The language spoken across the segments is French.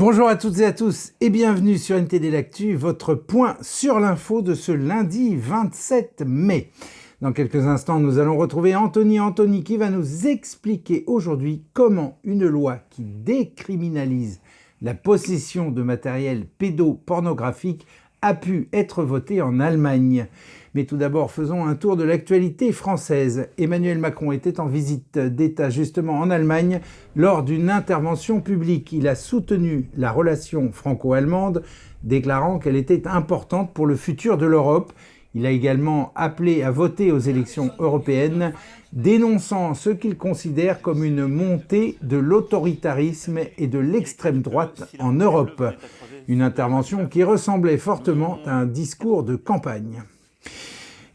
Bonjour à toutes et à tous et bienvenue sur NTD L'Actu, votre point sur l'info de ce lundi 27 mai. Dans quelques instants, nous allons retrouver Anthony qui va nous expliquer aujourd'hui comment une loi qui décriminalise la possession de matériel pédopornographique a pu être votée en Allemagne. Mais tout d'abord, faisons un tour de l'actualité française. Emmanuel Macron était en visite d'État justement en Allemagne lors d'une intervention publique. Il a soutenu la relation franco-allemande, déclarant qu'elle était importante pour le futur de l'Europe. Il a également appelé à voter aux élections européennes, dénonçant ce qu'il considère comme une montée de l'autoritarisme et de l'extrême droite en Europe. Une intervention qui ressemblait fortement à un discours de campagne.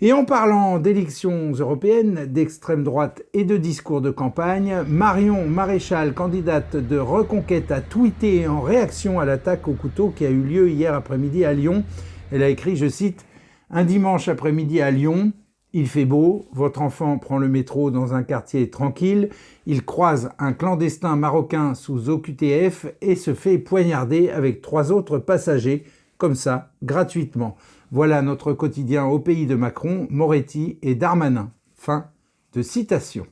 Et en parlant d'élections européennes, d'extrême droite et de discours de campagne, Marion Maréchal, candidate de Reconquête, a tweeté en réaction à l'attaque au couteau qui a eu lieu hier après-midi à Lyon. Elle a écrit, je cite, « Un dimanche après-midi à Lyon, il fait beau, votre enfant prend le métro dans un quartier tranquille, il croise un clandestin marocain sous OQTF et se fait poignarder avec 3 autres passagers, comme ça, gratuitement. Voilà notre quotidien au pays de Macron, Moretti et Darmanin. » Fin de citation.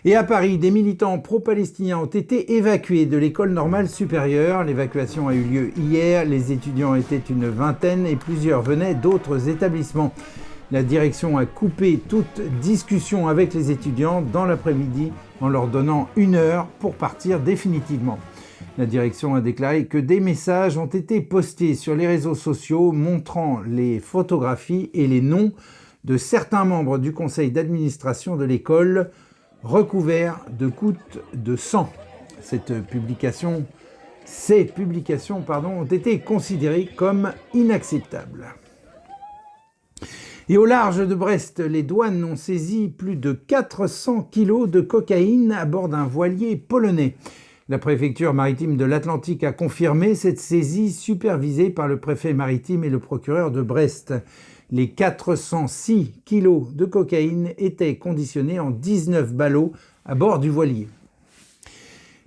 Et à Paris, des militants pro-palestiniens ont été évacués de l'école normale supérieure. L'évacuation a eu lieu hier. Les étudiants étaient une vingtaine et plusieurs venaient d'autres établissements. La direction a coupé toute discussion avec les étudiants dans l'après-midi en leur donnant 1 heure pour partir définitivement. La direction a déclaré que des messages ont été postés sur les réseaux sociaux montrant les photographies et les noms de certains membres du conseil d'administration de l'école recouverts de gouttes de sang. Ces publications ont été considérées comme inacceptables. Et au large de Brest, les douanes ont saisi plus de 400 kilos de cocaïne à bord d'un voilier polonais. La préfecture maritime de l'Atlantique a confirmé cette saisie supervisée par le préfet maritime et le procureur de Brest. Les 406 kilos de cocaïne étaient conditionnés en 19 ballots à bord du voilier.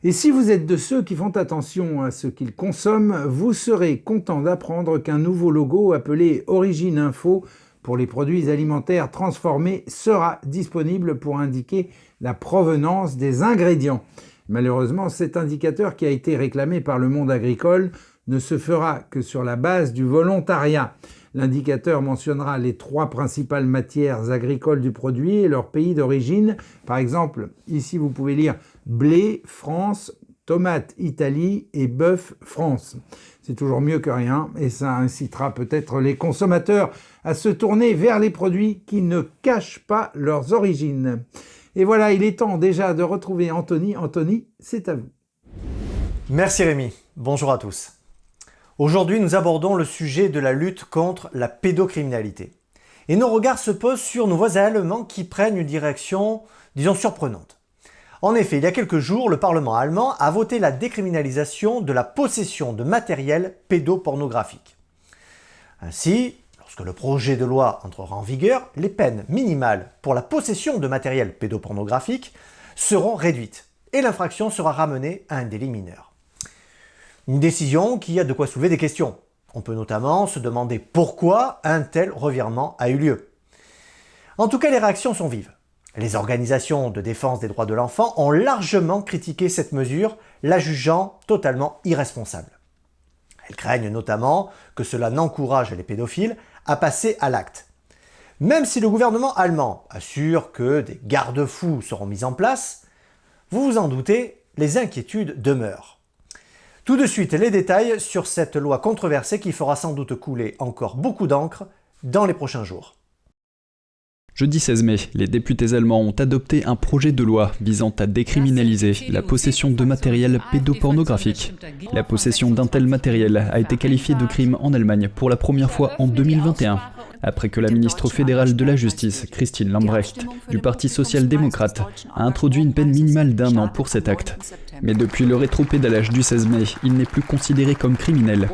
Et si vous êtes de ceux qui font attention à ce qu'ils consomment, vous serez content d'apprendre qu'un nouveau logo appelé Origine Info pour les produits alimentaires transformés sera disponible pour indiquer la provenance des ingrédients. Malheureusement, cet indicateur qui a été réclamé par le monde agricole ne se fera que sur la base du volontariat. L'indicateur mentionnera les 3 principales matières agricoles du produit et leur pays d'origine. Par exemple, ici vous pouvez lire blé, France, tomate, Italie et bœuf, France. C'est toujours mieux que rien et ça incitera peut-être les consommateurs à se tourner vers les produits qui ne cachent pas leurs origines. Et voilà, il est temps déjà de retrouver Anthony. Anthony, c'est à vous. Merci Rémi, bonjour à tous. Aujourd'hui, nous abordons le sujet de la lutte contre la pédocriminalité. Et nos regards se posent sur nos voisins allemands qui prennent une direction, disons, surprenante. En effet, il y a quelques jours, le Parlement allemand a voté la décriminalisation de la possession de matériel pédopornographique. Ainsi, lorsque le projet de loi entrera en vigueur, les peines minimales pour la possession de matériel pédopornographique seront réduites et l'infraction sera ramenée à un délit mineur. Une décision qui a de quoi soulever des questions. On peut notamment se demander pourquoi un tel revirement a eu lieu. En tout cas, les réactions sont vives. Les organisations de défense des droits de l'enfant ont largement critiqué cette mesure, la jugeant totalement irresponsable. Elles craignent notamment que cela n'encourage les pédophiles à passer à l'acte. Même si le gouvernement allemand assure que des garde-fous seront mis en place, vous vous en doutez, les inquiétudes demeurent. Tout de suite, les détails sur cette loi controversée qui fera sans doute couler encore beaucoup d'encre dans les prochains jours. Jeudi 16 mai, les députés allemands ont adopté un projet de loi visant à décriminaliser la possession de matériel pédopornographique. La possession d'un tel matériel a été qualifiée de crime en Allemagne pour la première fois en 2021, après que la ministre fédérale de la Justice, Christine Lambrecht, du Parti social-démocrate, a introduit une peine minimale d'1 an pour cet acte. Mais depuis le rétropédalage du 16 mai, il n'est plus considéré comme criminel.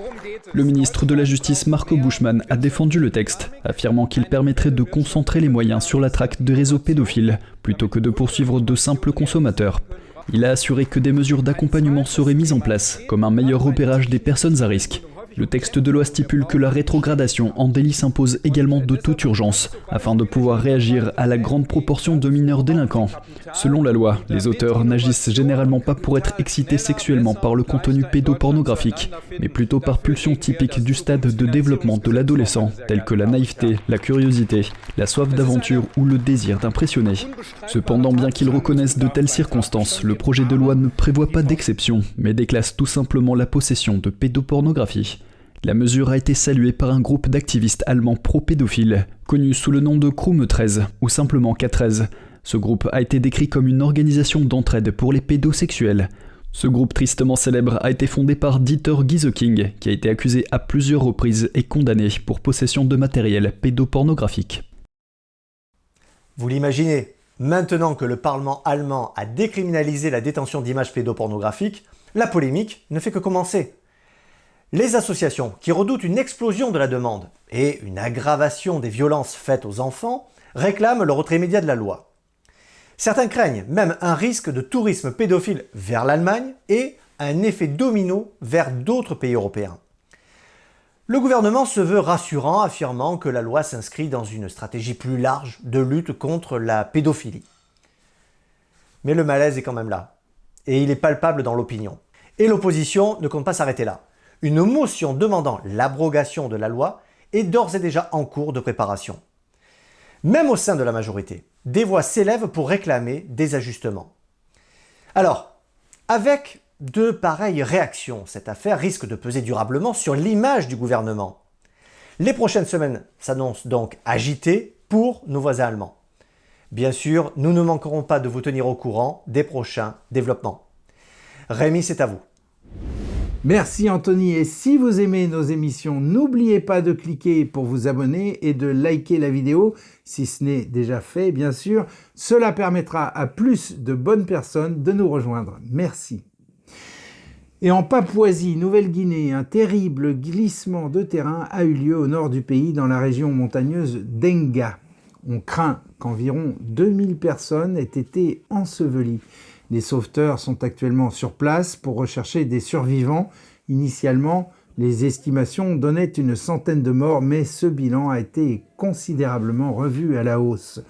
Le ministre de la Justice Marco Buschmann a défendu le texte, affirmant qu'il permettrait de concentrer les moyens sur la traque de réseaux pédophiles, plutôt que de poursuivre de simples consommateurs. Il a assuré que des mesures d'accompagnement seraient mises en place, comme un meilleur repérage des personnes à risque. Le texte de loi stipule que la rétrogradation en délit s'impose également de toute urgence, afin de pouvoir réagir à la grande proportion de mineurs délinquants. Selon la loi, les auteurs n'agissent généralement pas pour être excités sexuellement par le contenu pédopornographique, mais plutôt par pulsions typiques du stade de développement de l'adolescent, telles que la naïveté, la curiosité, la soif d'aventure ou le désir d'impressionner. Cependant, bien qu'ils reconnaissent de telles circonstances, le projet de loi ne prévoit pas d'exception, mais déclasse tout simplement la possession de pédopornographie. La mesure a été saluée par un groupe d'activistes allemands pro-pédophiles, connu sous le nom de Krumme 13 ou simplement K13. Ce groupe a été décrit comme une organisation d'entraide pour les pédosexuels. Ce groupe tristement célèbre a été fondé par Dieter Gieseking, qui a été accusé à plusieurs reprises et condamné pour possession de matériel pédopornographique. Vous l'imaginez, maintenant que le Parlement allemand a décriminalisé la détention d'images pédopornographiques, la polémique ne fait que commencer. Les associations qui redoutent une explosion de la demande et une aggravation des violences faites aux enfants réclament le retrait immédiat de la loi. Certains craignent même un risque de tourisme pédophile vers l'Allemagne et un effet domino vers d'autres pays européens. Le gouvernement se veut rassurant, affirmant que la loi s'inscrit dans une stratégie plus large de lutte contre la pédophilie. Mais le malaise est quand même là, et il est palpable dans l'opinion. Et l'opposition ne compte pas s'arrêter là. Une motion demandant l'abrogation de la loi est d'ores et déjà en cours de préparation. Même au sein de la majorité, des voix s'élèvent pour réclamer des ajustements. Alors, avec de pareilles réactions, cette affaire risque de peser durablement sur l'image du gouvernement. Les prochaines semaines s'annoncent donc agitées pour nos voisins allemands. Bien sûr, nous ne manquerons pas de vous tenir au courant des prochains développements. Rémi, c'est à vous. Merci Anthony, et si vous aimez nos émissions, n'oubliez pas de cliquer pour vous abonner et de liker la vidéo, si ce n'est déjà fait bien sûr. Cela permettra à plus de bonnes personnes de nous rejoindre. Merci. Et en Papouasie, Nouvelle-Guinée, un terrible glissement de terrain a eu lieu au nord du pays, dans la région montagneuse d'Enga. On craint qu'environ 2000 personnes aient été ensevelies. Les sauveteurs sont actuellement sur place pour rechercher des survivants. Initialement, les estimations donnaient une centaine de morts, mais ce bilan a été considérablement revu à la hausse.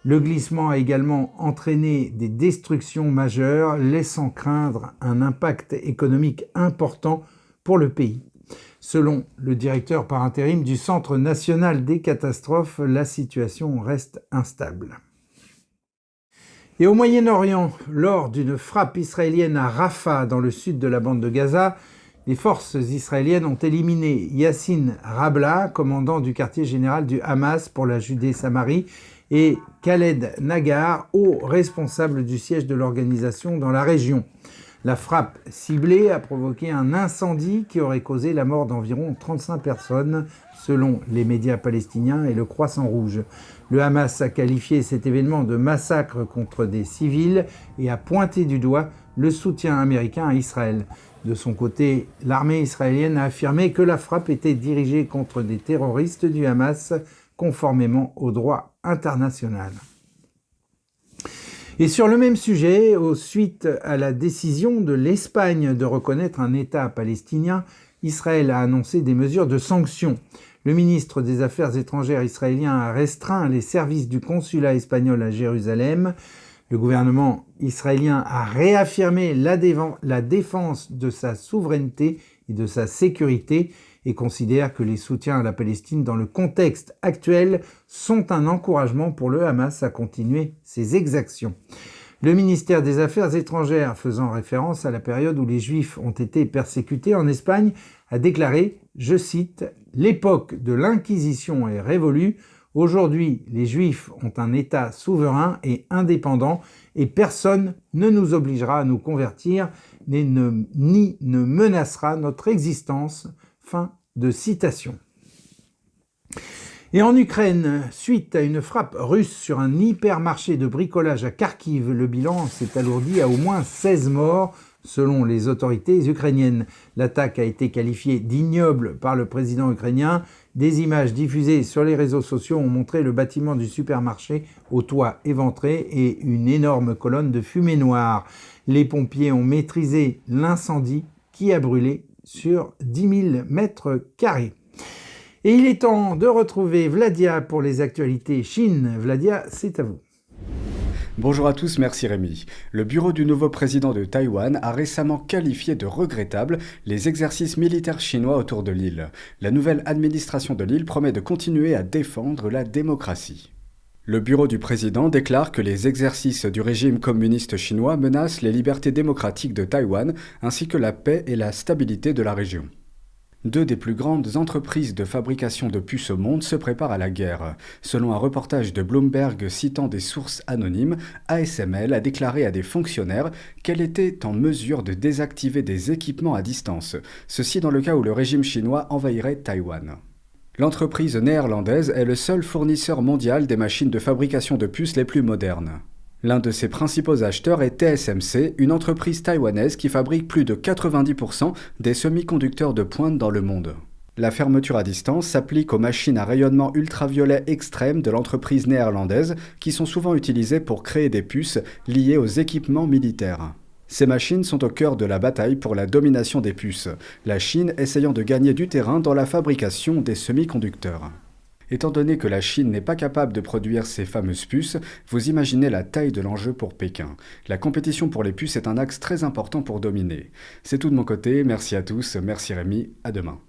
Le glissement a également entraîné des destructions majeures, laissant craindre un impact économique important pour le pays. Selon le directeur par intérim du Centre national des catastrophes, la situation reste instable. Et au Moyen-Orient, lors d'une frappe israélienne à Rafah, dans le sud de la bande de Gaza, les forces israéliennes ont éliminé Yassin Rabla, commandant du quartier général du Hamas pour la Judée-Samarie, et Khaled Nagar, haut responsable du siège de l'organisation dans la région. La frappe ciblée a provoqué un incendie qui aurait causé la mort d'environ 35 personnes, selon les médias palestiniens et le Croissant Rouge. Le Hamas a qualifié cet événement de massacre contre des civils et a pointé du doigt le soutien américain à Israël. De son côté, l'armée israélienne a affirmé que la frappe était dirigée contre des terroristes du Hamas, conformément au droit international. Et sur le même sujet, suite à la décision de l'Espagne de reconnaître un État palestinien, Israël a annoncé des mesures de sanctions. Le ministre des Affaires étrangères israélien a restreint les services du consulat espagnol à Jérusalem. Le gouvernement israélien a réaffirmé la défense de sa souveraineté et de sa sécurité et considère que les soutiens à la Palestine dans le contexte actuel sont un encouragement pour le Hamas à continuer ses exactions. Le ministère des Affaires étrangères, faisant référence à la période où les Juifs ont été persécutés en Espagne, a déclaré, je cite, « L'époque de l'Inquisition est révolue. Aujourd'hui, les Juifs ont un État souverain et indépendant et personne ne nous obligera à nous convertir ni ne menacera notre existence. » Fin de citation. Et en Ukraine, suite à une frappe russe sur un hypermarché de bricolage à Kharkiv, le bilan s'est alourdi à au moins 16 morts, selon les autorités ukrainiennes. L'attaque a été qualifiée d'ignoble par le président ukrainien. Des images diffusées sur les réseaux sociaux ont montré le bâtiment du supermarché au toit éventré et une énorme colonne de fumée noire. Les pompiers ont maîtrisé l'incendie qui a brûlé sur 10 000 mètres carrés. Et il est temps de retrouver Vladia pour les actualités Chine. Vladia, c'est à vous. Bonjour à tous, merci Rémi. Le bureau du nouveau président de Taïwan a récemment qualifié de regrettables les exercices militaires chinois autour de l'île. La nouvelle administration de l'île promet de continuer à défendre la démocratie. Le bureau du président déclare que les exercices du régime communiste chinois menacent les libertés démocratiques de Taïwan ainsi que la paix et la stabilité de la région. Deux des plus grandes entreprises de fabrication de puces au monde se préparent à la guerre. Selon un reportage de Bloomberg citant des sources anonymes, ASML a déclaré à des fonctionnaires qu'elle était en mesure de désactiver des équipements à distance, ceci dans le cas où le régime chinois envahirait Taïwan. L'entreprise néerlandaise est le seul fournisseur mondial des machines de fabrication de puces les plus modernes. L'un de ses principaux acheteurs est TSMC, une entreprise taïwanaise qui fabrique plus de 90% des semi-conducteurs de pointe dans le monde. La fermeture à distance s'applique aux machines à rayonnement ultraviolet extrême de l'entreprise néerlandaise qui sont souvent utilisées pour créer des puces liées aux équipements militaires. Ces machines sont au cœur de la bataille pour la domination des puces, la Chine essayant de gagner du terrain dans la fabrication des semi-conducteurs. Étant donné que la Chine n'est pas capable de produire ces fameuses puces, vous imaginez la taille de l'enjeu pour Pékin. La compétition pour les puces est un axe très important pour dominer. C'est tout de mon côté, merci à tous, merci Rémi, à demain.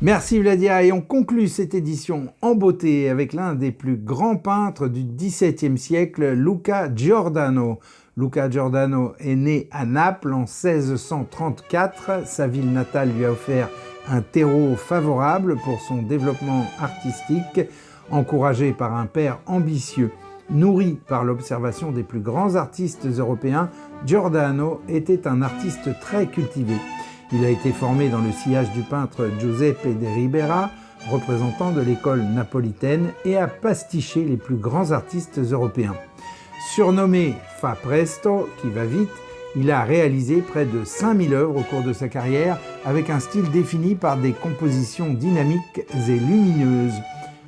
Merci Vladia, et on conclut cette édition en beauté avec l'un des plus grands peintres du XVIIe siècle, Luca Giordano. Luca Giordano est né à Naples en 1634. Sa ville natale lui a offert un terreau favorable pour son développement artistique. Encouragé par un père ambitieux, nourri par l'observation des plus grands artistes européens, Giordano était un artiste très cultivé. Il a été formé dans le sillage du peintre Giuseppe de Ribera, représentant de l'école napolitaine, et a pastiché les plus grands artistes européens. Surnommé Fa Presto, qui va vite, il a réalisé près de 5000 œuvres au cours de sa carrière avec un style défini par des compositions dynamiques et lumineuses.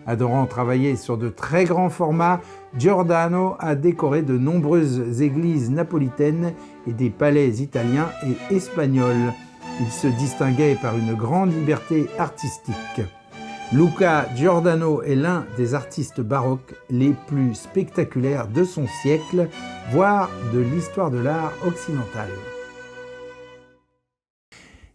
Adorant travailler sur de très grands formats, Giordano a décoré de nombreuses églises napolitaines et des palais italiens et espagnols. Il se distinguait par une grande liberté artistique. Luca Giordano est l'un des artistes baroques les plus spectaculaires de son siècle, voire de l'histoire de l'art occidental.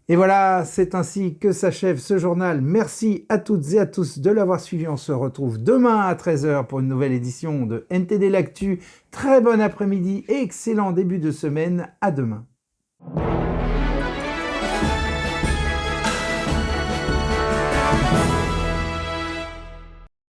Et voilà, c'est ainsi que s'achève ce journal. Merci à toutes et à tous de l'avoir suivi. On se retrouve demain à 13h pour une nouvelle édition de NTD L'Actu. Très bon après-midi et excellent début de semaine. À demain.